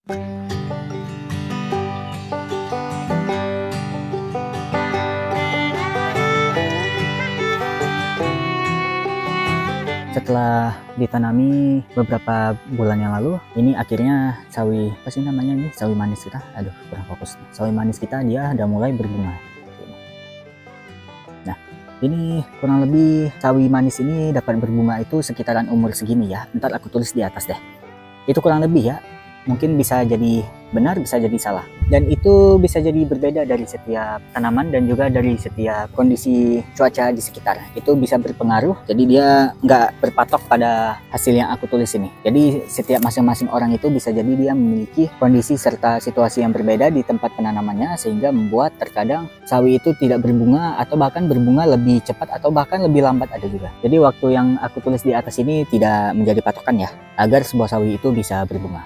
Setelah ditanami beberapa bulan yang lalu, ini akhirnya sawi, apa sih namanya ini, sawi manis kita, aduh kurang fokus. Sawi manis kita dia udah mulai berbunga. Nah, ini kurang lebih sawi manis ini dapat berbunga itu sekitaran umur segini ya. Ntar aku tulis di atas deh. Itu kurang lebih ya. Mungkin bisa jadi benar, bisa jadi salah. Dan itu bisa jadi berbeda dari setiap tanaman dan juga dari setiap kondisi cuaca di sekitar. Itu bisa berpengaruh, jadi dia nggak berpatok pada hasil yang aku tulis ini. Jadi setiap masing-masing orang itu bisa jadi dia memiliki kondisi serta situasi yang berbeda di tempat penanamannya, sehingga membuat terkadang sawi itu tidak berbunga atau bahkan berbunga lebih cepat atau bahkan lebih lambat ada juga. Jadi waktu yang aku tulis di atas ini tidak menjadi patokan ya, agar sebuah sawi itu bisa berbunga.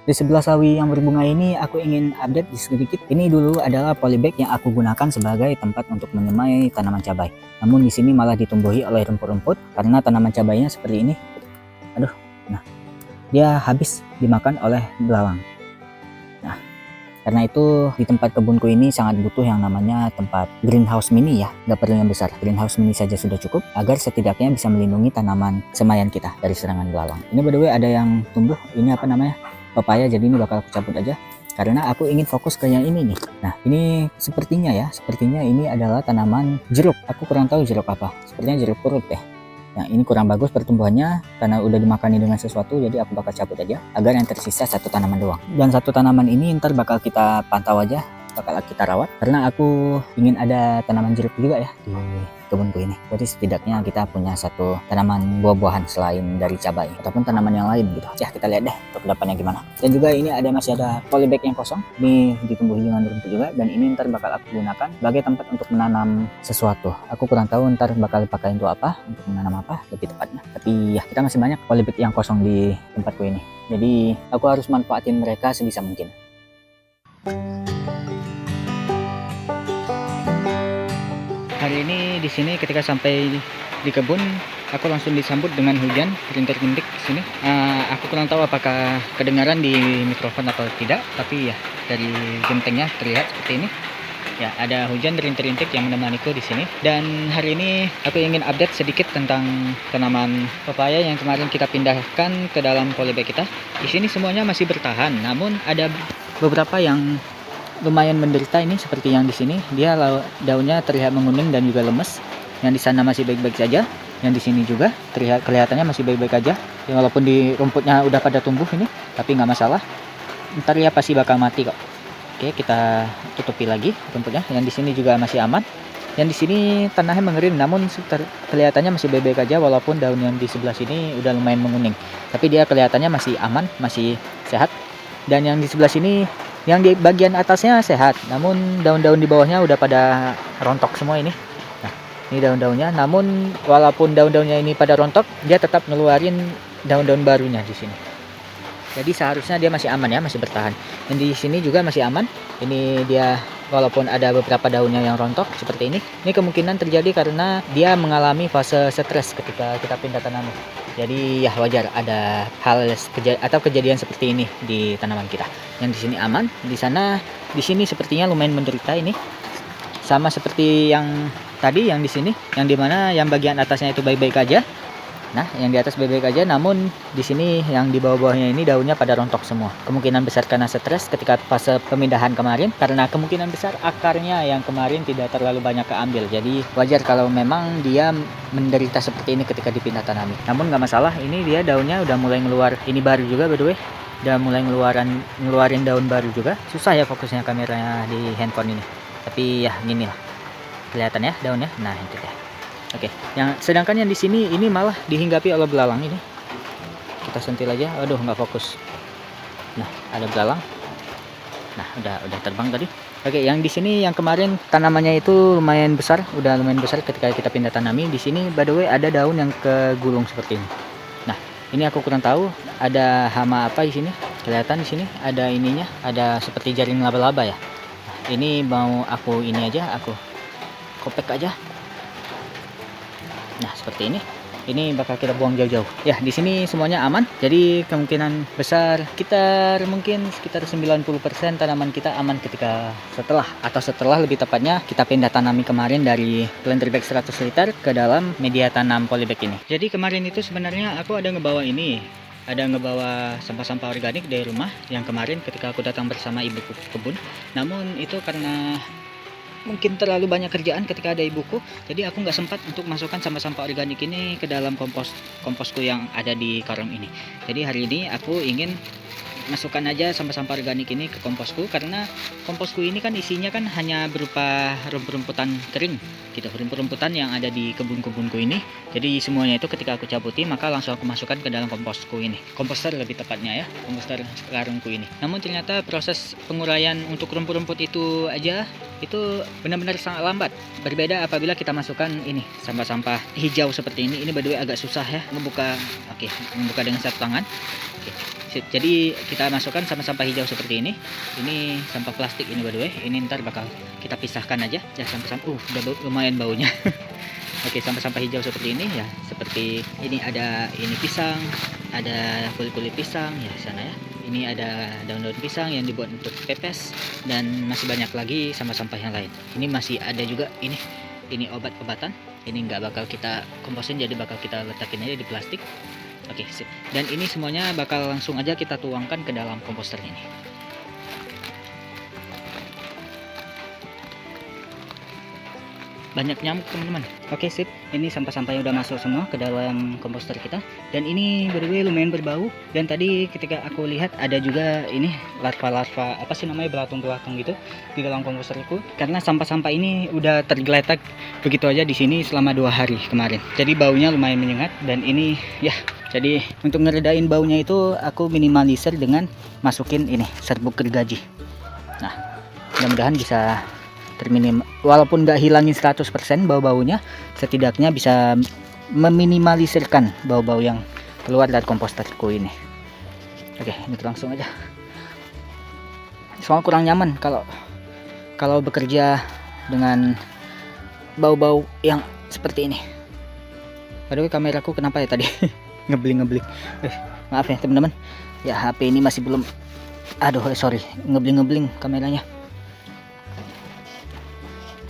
Di sebelah sawi yang berbunga ini aku ingin update sedikit. Ini dulu adalah polybag yang aku gunakan sebagai tempat untuk menyemai tanaman cabai. Namun di sini malah ditumbuhi oleh rumput-rumput karena tanaman cabainya seperti ini. Aduh, nah dia habis dimakan oleh belalang. Nah, karena itu di tempat kebunku ini sangat butuh yang namanya tempat greenhouse mini ya. Nggak perlu yang besar, greenhouse mini saja sudah cukup agar setidaknya bisa melindungi tanaman semayan kita dari serangan belalang. Ini by the way ada yang tumbuh, ini apa namanya? Papaya, jadi ini bakal aku cabut aja karena aku ingin fokus ke yang ini nih. Nah, ini sepertinya ini adalah tanaman jeruk. Aku kurang tahu jeruk apa, sepertinya jeruk purut deh. Nah, ini kurang bagus pertumbuhannya karena udah dimakani dengan sesuatu, jadi aku bakal cabut aja agar yang tersisa satu tanaman doang. Dan satu tanaman ini ntar bakal kita pantau aja, bakal kita rawat karena aku ingin ada tanaman jeruk juga ya di kebunku ini. Jadi setidaknya kita punya satu tanaman buah-buahan selain dari cabai ataupun tanaman yang lain gitu. Ya kita lihat deh untuk kedepannya gimana. Dan juga ini masih ada polybag yang kosong. Ini ditumbuhi dengan rumput juga, dan ini ntar bakal aku gunakan sebagai tempat untuk menanam sesuatu. Aku kurang tahu ntar bakal dipakai untuk apa, untuk menanam apa lebih tepatnya. Tapi ya kita masih banyak polybag yang kosong di tempatku ini. Jadi aku harus manfaatin mereka sebisa mungkin. Hari ini di sini ketika sampai di kebun, aku langsung disambut dengan hujan rintik-rintik di sini. Aku kurang tahu apakah kedengaran di mikrofon atau tidak, tapi ya dari gentengnya terlihat seperti ini. Ya, ada hujan rintik-rintik yang menemaniku di sini. Dan hari ini aku ingin update sedikit tentang tanaman pepaya yang kemarin kita pindahkan ke dalam polybag kita. Di sini semuanya masih bertahan, namun ada beberapa yang lumayan menderita ini, seperti yang di sini. Dia daunnya terlihat menguning dan juga lemes. Yang di sana masih baik-baik saja. Yang di sini juga kelihatannya masih baik-baik aja. Ya, walaupun di rumputnya udah pada tumbuh ini, tapi nggak masalah. Ntar ya pasti bakal mati kok. Oke, kita tutupi lagi rumputnya. Yang di sini juga masih aman. Yang di sini tanahnya mengering, namun kelihatannya masih baik-baik aja, walaupun daun yang di sebelah sini udah lumayan menguning. Tapi dia kelihatannya masih aman, masih sehat. Dan yang di sebelah sini, yang di bagian atasnya sehat, namun daun-daun di bawahnya udah pada rontok semua ini. Nah, ini daun-daunnya, namun walaupun daun-daunnya ini pada rontok, dia tetap ngeluarin daun-daun barunya di sini. Jadi seharusnya dia masih aman ya, masih bertahan. Dan di sini juga masih aman. Ini dia walaupun ada beberapa daunnya yang rontok seperti ini. Ini kemungkinan terjadi karena dia mengalami fase stres ketika kita pindah tanaman. Jadi ya wajar ada hal atau kejadian seperti ini di tanaman kita. Yang di sini aman, di sini sepertinya lumayan menderita ini. Sama seperti yang tadi yang di sini, yang dimana yang bagian atasnya itu baik-baik aja. Nah, yang di atas baik-baik aja, namun di sini yang di bawah-bawahnya ini daunnya pada rontok semua. Kemungkinan besar karena stres ketika fase pemindahan kemarin, karena kemungkinan besar akarnya yang kemarin tidak terlalu banyak keambil. Jadi wajar kalau memang dia menderita seperti ini ketika dipindah tanami. Namun nggak masalah, ini dia daunnya udah mulai ngeluar. Ini baru juga by the way, udah mulai ngeluarin daun baru juga. Susah ya fokusnya kameranya di handphone ini. Tapi ya gini lah, kelihatan ya daunnya. Nah itu deh. Oke, sedangkan yang di sini ini malah dihinggapi oleh belalang ini. Kita sentil aja. Aduh, nggak fokus. Nah, ada belalang. Nah, udah terbang tadi. Oke, yang di sini yang kemarin tanamannya itu lumayan besar, udah lumayan besar ketika kita pindah tanami. Di sini by the way ada daun yang kegulung seperti ini. Nah, ini aku kurang tahu ada hama apa di sini. Kelihatan di sini ada ininya, ada seperti jaring laba-laba ya. Nah, ini mau aku ini aja, aku kopek aja. Nah, seperti ini. ini bakal kita buang jauh-jauh. Ya, di sini semuanya aman. Jadi kemungkinan besar mungkin sekitar 90% tanaman kita aman ketika setelah lebih tepatnya kita pindah tanami kemarin dari planter bag 100 liter ke dalam media tanam polybag ini. Jadi kemarin itu sebenarnya aku ada ngebawa sampah-sampah organik dari rumah yang kemarin ketika aku datang bersama ibuku ke kebun. Namun itu karena mungkin terlalu banyak kerjaan ketika ada ibuku, jadi aku nggak sempat untuk masukkan sampah-sampah organik ini ke dalam komposku yang ada di karung ini. Jadi hari ini aku ingin masukkan aja sampah-sampah organik ini ke komposku, karena komposku ini kan isinya kan hanya berupa rumput-rumputan kering gitu, rumput-rumputan yang ada di kebun-kebunku ini. Jadi semuanya itu ketika aku cabuti maka langsung aku masukkan ke dalam komposku ini, komposter lebih tepatnya ya, komposter karungku ini. Namun ternyata proses penguraian untuk rumput-rumput itu aja itu benar-benar sangat lambat. Berbeda apabila kita masukkan ini sampah-sampah hijau seperti ini by the way agak susah ya membuka dengan satu tangan. Jadi kita masukkan sampah-sampah hijau seperti ini sampah plastik ini by the way, ini ntar bakal kita pisahkan aja ya, sampah-sampah udah lumayan baunya. Oke, sampah-sampah hijau seperti ini ya, seperti ini ada ini pisang, ada kulit-kulit pisang ya sana ya, ini ada daun-daun pisang yang dibuat untuk pepes, dan masih banyak lagi sampah-sampah yang lain. Ini masih ada juga ini obat-obatan, ini nggak bakal kita komposin, jadi bakal kita letakin aja di plastik. Oke, sip. Dan ini semuanya bakal langsung aja kita tuangkan ke dalam komposter ini. Banyak nyamuk teman-teman. Oke, sip. Ini sampah-sampahnya udah masuk semua ke dalam komposter kita. Dan ini by the way lumayan berbau. Dan tadi ketika aku lihat ada juga ini larva-larva apa sih namanya, belatung-belatung gitu di dalam komposterku. Karena sampah-sampah ini udah tergeletak begitu aja di sini selama 2 hari kemarin. Jadi baunya lumayan menyengat, dan ini ya. Jadi untuk ngeredain baunya itu aku minimalisir dengan masukin ini serbuk gergaji. Nah, mudah-mudahan bisa walaupun nggak hilangin 100% bau-baunya, setidaknya bisa meminimalisirkan bau-bau yang keluar dari komposterku ini. Oke, ini langsung aja. Soalnya kurang nyaman kalau bekerja dengan bau-bau yang seperti ini. Padahal kameraku kenapa ya tadi? ngebling. Maaf ya teman-teman ya, HP ini masih belum, sorry, ngebling kameranya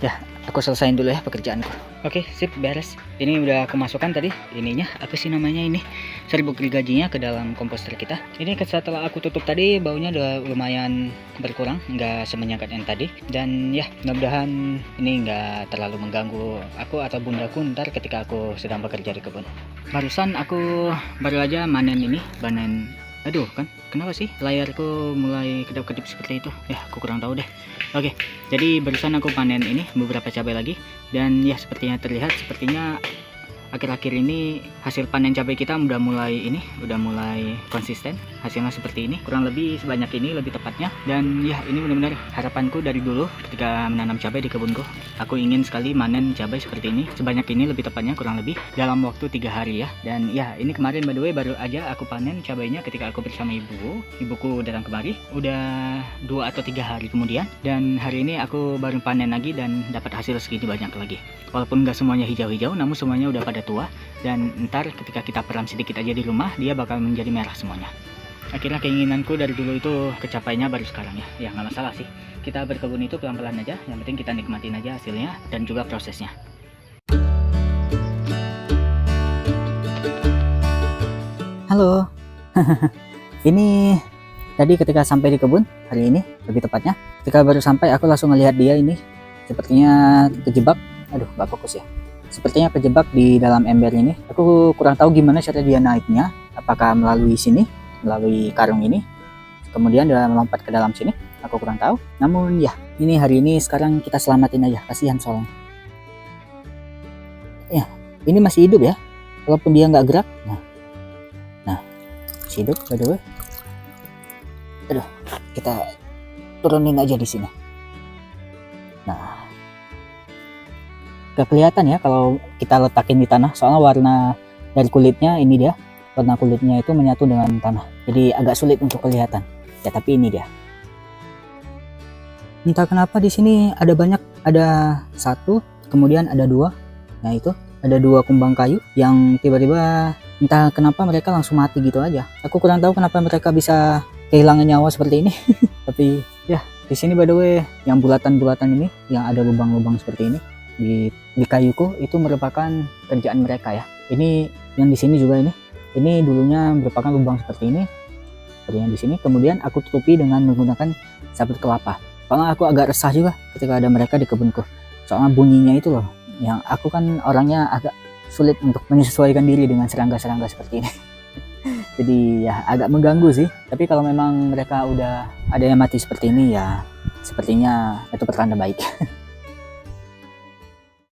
ya. Aku selesain dulu ya pekerjaanku. Oke, sip, beres. Ini udah aku masukkan tadi ininya, apa sih namanya ini, serbuk gergajinya ke dalam komposter kita. Ini setelah aku tutup tadi baunya udah lumayan berkurang, nggak semenyengat yang tadi. Dan ya mudah-mudahan ini nggak terlalu mengganggu aku atau bundaku ntar ketika aku sedang bekerja di kebun. Barusan aku baru aja panen. Aduh, kan kenapa sih layarku mulai kedap-kedip seperti itu ya, aku kurang tahu deh. Oke, jadi barusan aku panen ini beberapa cabai lagi, dan ya sepertinya akhir-akhir ini hasil panen cabai kita udah mulai konsisten. Hasilnya seperti ini, kurang lebih sebanyak ini lebih tepatnya. Dan ya ini benar-benar harapanku dari dulu ketika menanam cabai di kebunku. Aku ingin sekali manen cabai seperti ini, sebanyak ini lebih tepatnya, kurang lebih dalam waktu 3 hari ya. Dan ya ini kemarin by the way baru aja aku panen cabainya ketika aku bersama ibuku datang kemari, udah 2 atau 3 hari kemudian. Dan hari ini aku baru panen lagi dan dapat hasil segini banyak lagi. Walaupun nggak semuanya hijau-hijau, namun semuanya udah pada tua, dan ntar ketika kita peram sedikit aja di rumah dia bakal menjadi merah semuanya. Akhirnya keinginanku dari dulu itu kecapainya baru sekarang ya nggak masalah sih, kita berkebun itu pelan-pelan aja, yang penting kita nikmatin aja hasilnya dan juga prosesnya. Halo. Ini tadi ketika sampai di kebun hari ini, lebih tepatnya ketika baru sampai aku langsung ngelihat dia ini sepertinya kejebak. Aduh, nggak fokus ya. Sepertinya kejebak di dalam ember ini. Aku kurang tahu gimana cara dia naiknya. Apakah melalui sini, melalui karung ini, kemudian dia melompat ke dalam sini. Aku kurang tahu. Namun ya, ini hari ini sekarang kita selamatin aja. Kasihan soalnya. Ya, ini masih hidup ya. Walaupun dia nggak gerak. Nah, masih hidup by the way. Aduh, kita turunin aja di sini. Nah, gak kelihatan ya kalau kita letakin di tanah, soalnya warna dari kulitnya ini dia, warna kulitnya itu menyatu dengan tanah, jadi agak sulit untuk kelihatan ya. Tapi ini dia, entah kenapa di sini ada banyak, ada 1, kemudian ada 2, nah itu ada 2 kumbang kayu yang tiba-tiba entah kenapa mereka langsung mati gitu aja. Aku kurang tahu kenapa mereka bisa kehilangan nyawa seperti ini. Tapi ya, di sini by the way yang bulatan-bulatan ini yang ada lubang-lubang seperti ini di kayuku itu merupakan kerjaan mereka ya. Ini yang di sini juga ini dulunya merupakan lubang seperti ini. Seperti yang di sini, kemudian aku tutupi dengan menggunakan sabut kelapa. Soalnya aku agak resah juga ketika ada mereka di kebunku. Soalnya bunyinya itu loh, yang aku kan orangnya agak sulit untuk menyesuaikan diri dengan serangga-serangga seperti ini. Jadi ya agak mengganggu sih. Tapi kalau memang mereka udah ada yang mati seperti ini ya sepertinya itu pertanda baik.